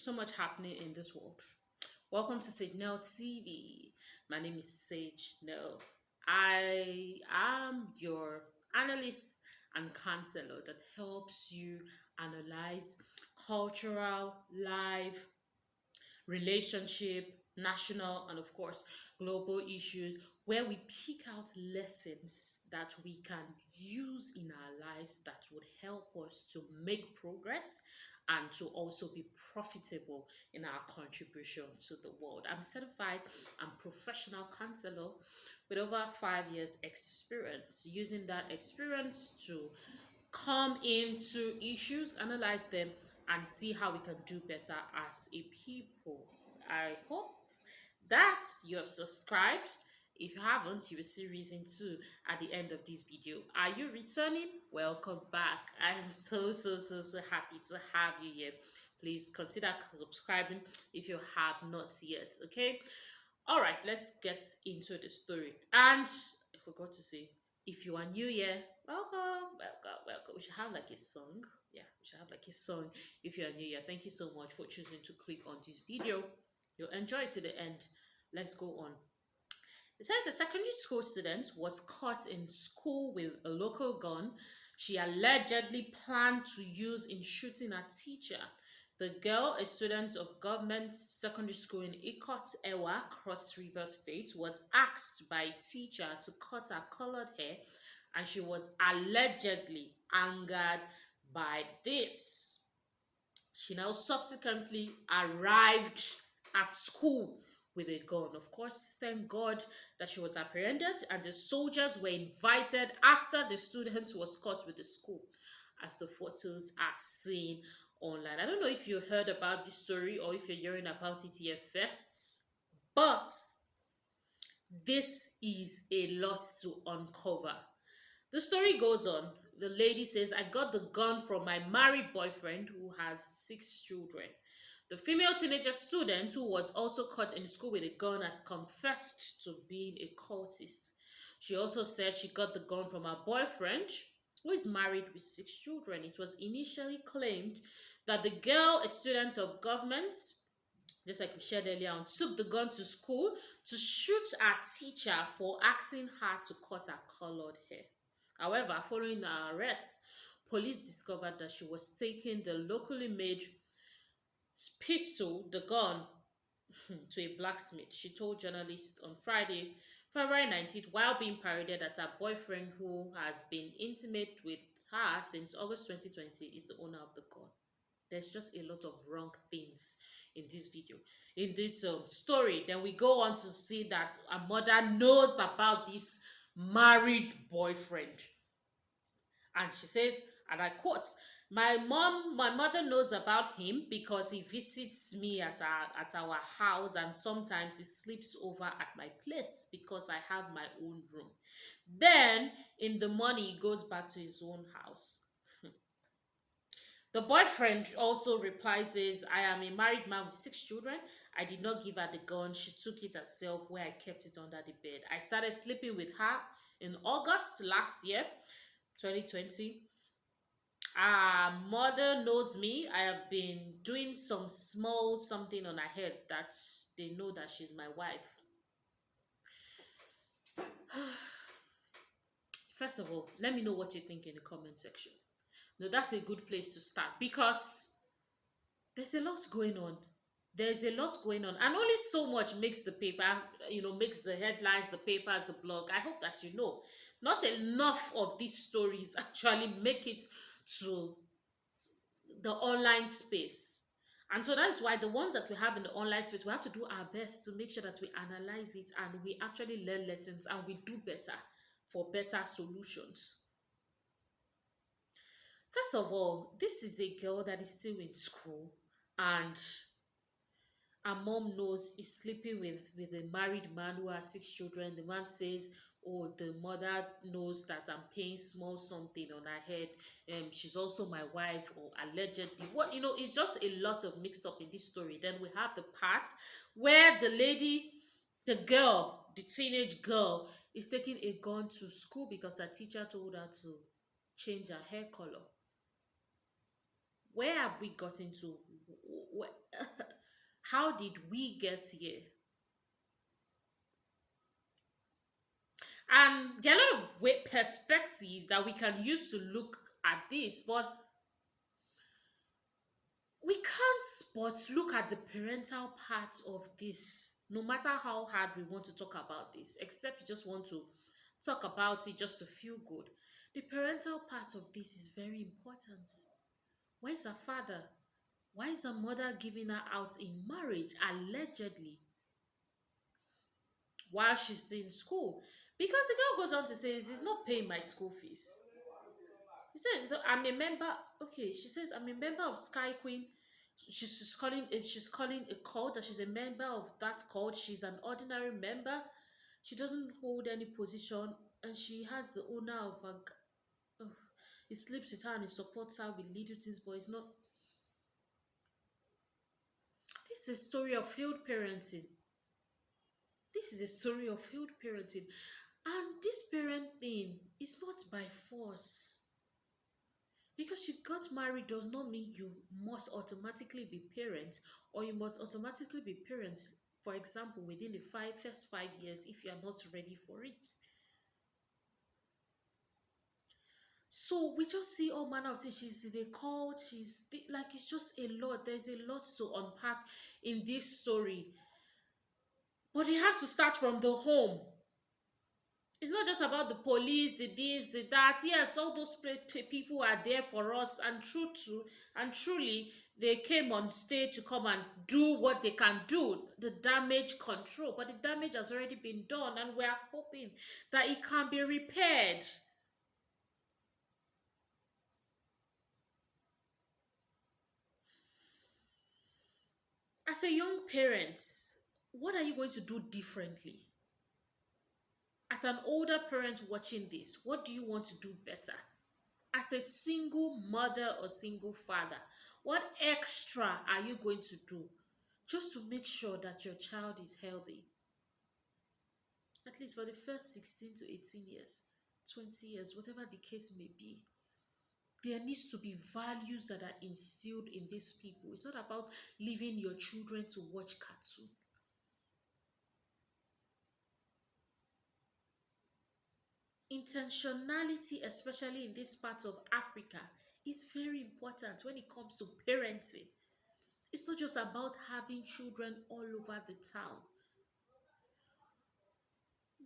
so much happening in this world. Welcome to Signal TV. My name is Sage Nell. I am your analyst and counselor that helps you analyze cultural, life, relationship, national, and of course, global issues where we pick out lessons that we can use in our lives that would help us to make progress and to also be profitable in our contribution to the world. I'm a certified and professional counselor with over 5 years experience, using that experience to come into issues, analyze them, and see how we can do better as a people. I hope that you have subscribed. If you haven't, you will see reason to at the end of this video. Are you returning? Welcome back. I am so happy to have you here. Please consider subscribing if you have not yet. Okay. All right, let's get into the story. And I forgot to say, if you are new here, welcome. We should have like a song. Yeah, we should have like a song if you are new here. Thank you so much for choosing to click on this video. You'll enjoy it to the end. Let's go on. It says a secondary school student was caught in school with a local gun she allegedly planned to use in shooting a teacher. The girl, a student of government secondary school in Ikot Ewa, Cross River State, was asked by a teacher to cut her colored hair, and she was allegedly angered by this. She now subsequently arrived at school with a gun. Of course, thank God that she was apprehended and the soldiers were invited after the student was caught with the school, as the photos are seen online. I don't know if you heard about this story or if you're hearing about it here first, but this is a lot to uncover. The story goes on. The lady says, I got the gun from my married boyfriend who has 6 children. The female teenager student, who was also caught in school with a gun, has confessed to being a cultist. She also said she got the gun from her boyfriend, who is married with 6 children. It was initially claimed that the girl, a student of government, just like we shared earlier on, took the gun to school to shoot her teacher for asking her to cut her colored hair. However, following her arrest, police discovered that she was taking the locally made pistol, the gun, to a blacksmith. She told journalists on Friday, February 19th, while being paraded at her boyfriend, who has been intimate with her since August 2020, is the owner of the gun. There's just a lot of wrong things in this video, in this story. Then we go on to see that her mother knows about this married boyfriend. And she says, and I quote, my mother knows about him because he visits me at our house, and sometimes he sleeps over at my place because I have my own room. Then in the morning he goes back to his own house. The boyfriend also replies, says, I am a married man with 6 children. I did not give her the gun. She took it herself, where I kept it under the bed. I started sleeping with her in August last year, 2020. Our mother knows me. I have been doing some small something on her head that they know that she's my wife. First of all, let me know what you think in the comment section. Now, that's a good place to start because there's a lot going on. There's a lot going on, and only so much makes the paper, makes the headlines, the papers, the blog. I hope that you know, not enough of these stories actually make it to the online space. And so that's why the ones that we have in the online space, we have to do our best to make sure that we analyze it and we actually learn lessons and we do better for better solutions. First of all, this is a girl that is still in school, and her mom knows is sleeping with a married man who has 6 children. The man says, oh, the mother knows that I'm paying small something on her head, and she's also my wife, or allegedly. What, it's just a lot of mix up in this story. Then we have the part where the lady, the girl, the teenage girl, is taking a gun to school because her teacher told her to change her hair color. Where have we gotten to? How did we get here? And there are a lot of perspectives that we can use to look at this, but we can't but look at the parental part of this, no matter how hard we want to talk about this, except you just want to talk about it just to feel good. The parental part of this is very important. Why is her father? Why is her mother giving her out in marriage allegedly while she's still in school? Because the girl goes on to say, he's not paying my school fees. He says, I'm a member. Okay, she says, I'm a member of Sky Queen. She's calling a cult that she's a member of that cult. She's an ordinary member. She doesn't hold any position, and she has the owner of a. Oh, he sleeps with her and he supports her with little things, but it's not. This is a story of failed parenting. This is a story of failed parenting, and this parenting is not by force. Because you got married does not mean you must automatically be parents, or you must automatically be parents, for example, within the first 5 years if you are not ready for it. So we just see all manner of things. She's the cult, like it's just a lot. There's a lot to unpack in this story. But it has to start from the home. It's not just about the police, the this, the that. Yes, all those people are there for us, and truly, they came on stage to come and do what they can do, the damage control. But the damage has already been done, and we are hoping that it can be repaired. As a young parent, what are you going to do differently? As an older parent watching this, what do you want to do better? As a single mother or single father, what extra are you going to do just to make sure that your child is healthy? At least for the first 16 to 18 years, 20 years, whatever the case may be. There needs to be values that are instilled in these people. It's not about leaving your children to watch cartoon. Intentionality, especially in this part of Africa, is very important when it comes to parenting. It's not just about having children all over the town.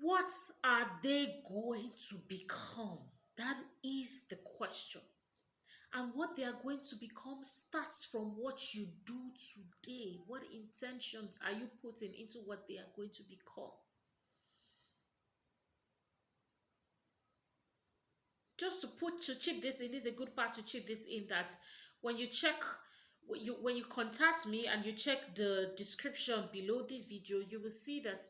What are they going to become? That is the question. And what they are going to become starts from what you do today. What intentions are you putting into what they are going to become? Just to chip this in, this is a good part to chip this in, that when you check, when you contact me and you check the description below this video, you will see that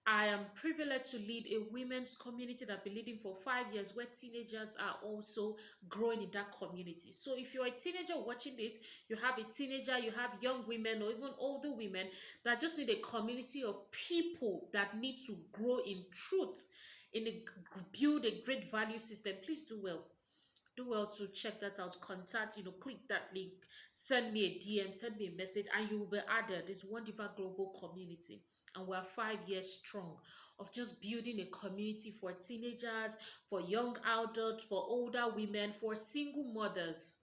I am privileged to lead a women's community that I've been leading for 5 years, where teenagers are also growing in that community. So if you're a teenager watching this, you have a teenager, you have young women or even older women that just need a community of people that need to grow in truth, in a build a great value system, please do well to check that out. Contact, click that link, send me a DM, send me a message, and you will be added. This wonderful global community, and we're 5 years strong of just building a community for teenagers, for young adults, for older women, for single mothers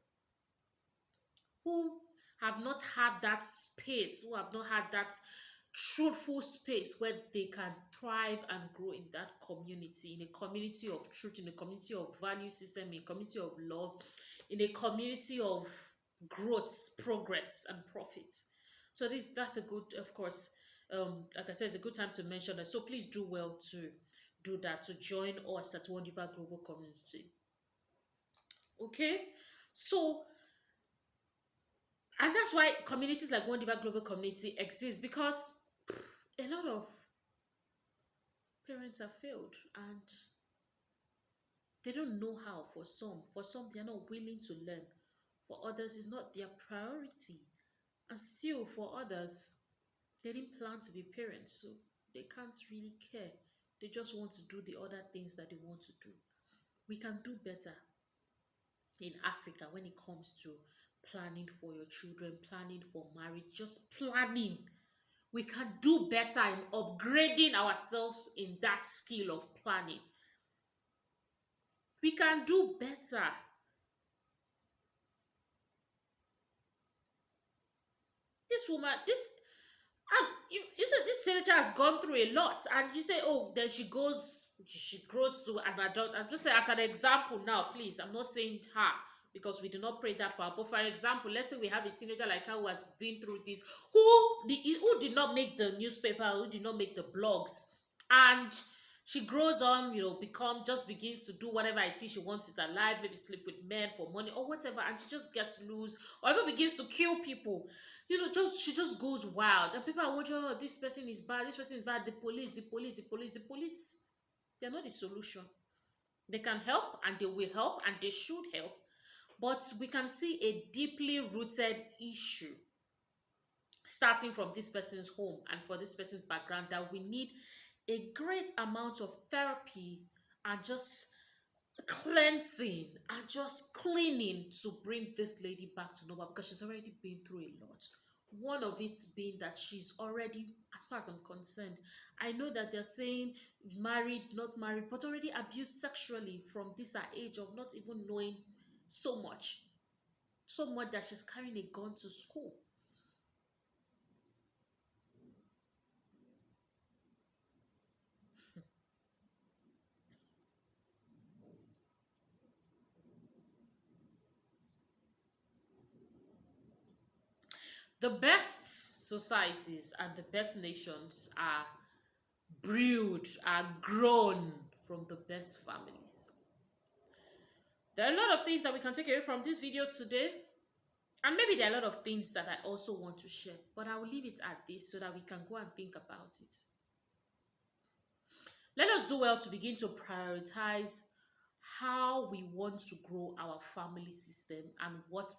who have not had that space, who have not had that truthful space where they can thrive and grow in that community, in a community of truth, in a community of value system, in a community of love, in a community of growth, progress, and profit. So that's a good, of course, like I said, it's a good time to mention that. So please do well to do that, to join us at Wonderful Global Community. Okay, so and that's why communities like One Diva Global Community exist, because a lot of parents have failed and they don't know how. For some they're not willing to learn. For others, it's not their priority. And still, for others, they didn't plan to be parents, so they can't really care. They just want to do the other things that they want to do. We can do better in Africa when it comes to planning for your children, planning for marriage, just planning. We can do better in upgrading ourselves in that skill of planning. We can do better. This woman, this and you said this senator has gone through a lot, and you say, oh, then she grows to an adult. I'm just saying, as an example now, please. I'm not saying her because we do not pray that for her. But for example, let's say we have a teenager like her who has been through this, who did not make the newspaper, who did not make the blogs, and she grows on, begins to do whatever it is she wants in her life, maybe sleep with men for money or whatever, and she just gets loose or even begins to kill people. Just she just goes wild, and people are wondering, oh, this person is bad, this person is bad. The police, the police, the police, the police, they're not the solution. They can help, and they will help, and they should help, but we can see a deeply rooted issue starting from this person's home and for this person's background, that we need a great amount of therapy and just cleansing and just cleaning to bring this lady back to normal, because she's already been through a lot. One of it being that she's already, as far as I'm concerned, I know that they're saying married, not married, but already abused sexually from this her age of not even knowing so much. So much that she's carrying a gun to school. The best societies and the best nations are grown from the best families. There are a lot of things that we can take away from this video today. And maybe there are a lot of things that I also want to share. But I will leave it at this so that we can go and think about it. Let us do well to begin to prioritize how we want to grow our family system and what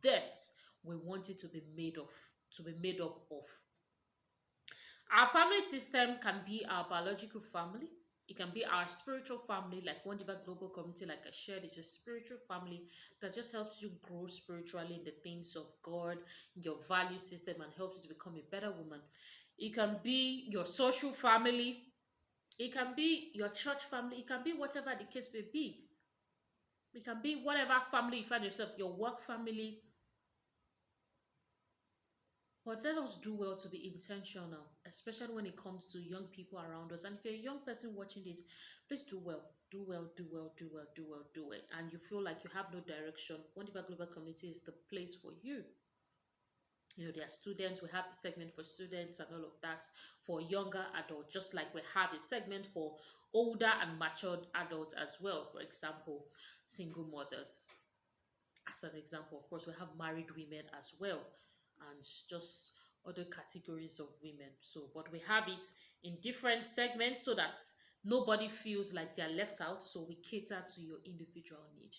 depths we want it to be made up of. Our family system can be our biological family. It can be our spiritual family, like One Diva Global Community, like I shared. It's a spiritual family that just helps you grow spiritually in the things of God, in your value system, and helps you to become a better woman. It can be your social family. It can be your church family. It can be whatever the case may be. It can be whatever family you find yourself, your work family. But let us do well to be intentional, especially when it comes to young people around us. And if you're a young person watching this, please do well. Do well, do well, do well, do well, do it. And you feel like you have no direction, Wonderful Global Community is the place for you. There are students, we have the segment for students and all of that for younger adults, just like we have a segment for older and matured adults as well. For example, single mothers. As an example, of course, we have married women as well, and just other categories of women. So, but we have it in different segments so that nobody feels like they're left out. So we cater to your individual need.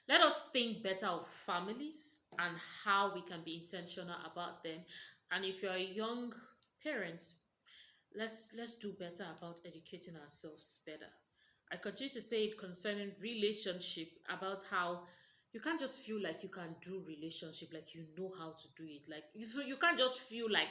Let us think better of families and how we can be intentional about them. And if you're a young parent, let's do better about educating ourselves better. I continue to say it concerning relationship, about how you can't just feel like you can do relationship like you know how to do it. Like you can't just feel like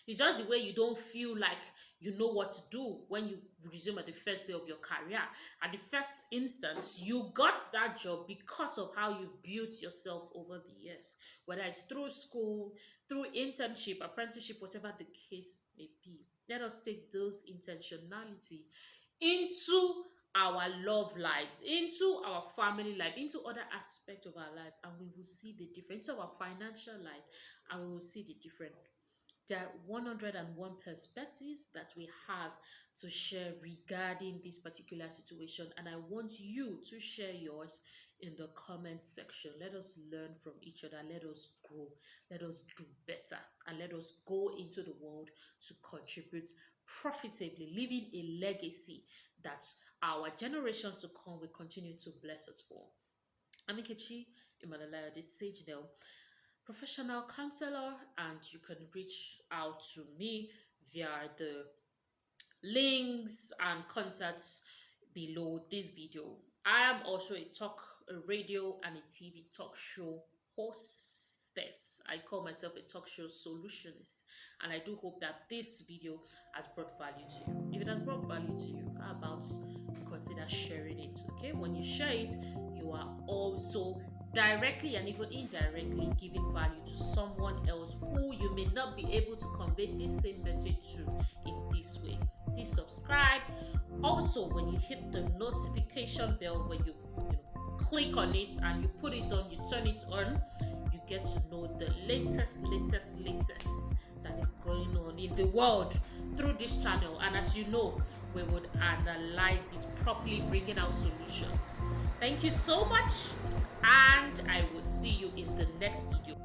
it's just the way you don't feel like you know what to do when you resume at the first day of your career. At the first instance, you got that job because of how you built yourself over the years, whether it's through school, through internship, apprenticeship, whatever the case may be. Let us take those intentionality into our love lives, into our family life, into other aspects of our lives, and we will see the difference. Into our financial life, and we will see the difference. There are 101 perspectives that we have to share regarding this particular situation, and I want you to share yours in the comment section. Let us learn from each other, let us grow, let us do better, and let us go into the world to contribute profitably, leaving a legacy that our generations to come will continue to bless us for. I'm Ikechi Imanalaya, this Sage now, professional counselor, and you can reach out to me via the links and contacts below this video. I am also a talk a radio and a TV talk show hostess. I call myself a talk show solutionist, and I do hope that this video has brought value to you. If it has brought value to you, how about consider sharing it? Okay, when you share it, you are also directly and even indirectly giving value to someone else who you may not be able to convey this same message to in this way. Please subscribe. Also, when you hit the notification bell, when you click on it and you put it on, you turn it on, you get to know the latest that is going on in the world through this channel. And as you know, we would analyze it properly, bringing out solutions. Thank you so much, and I would see you in the next video.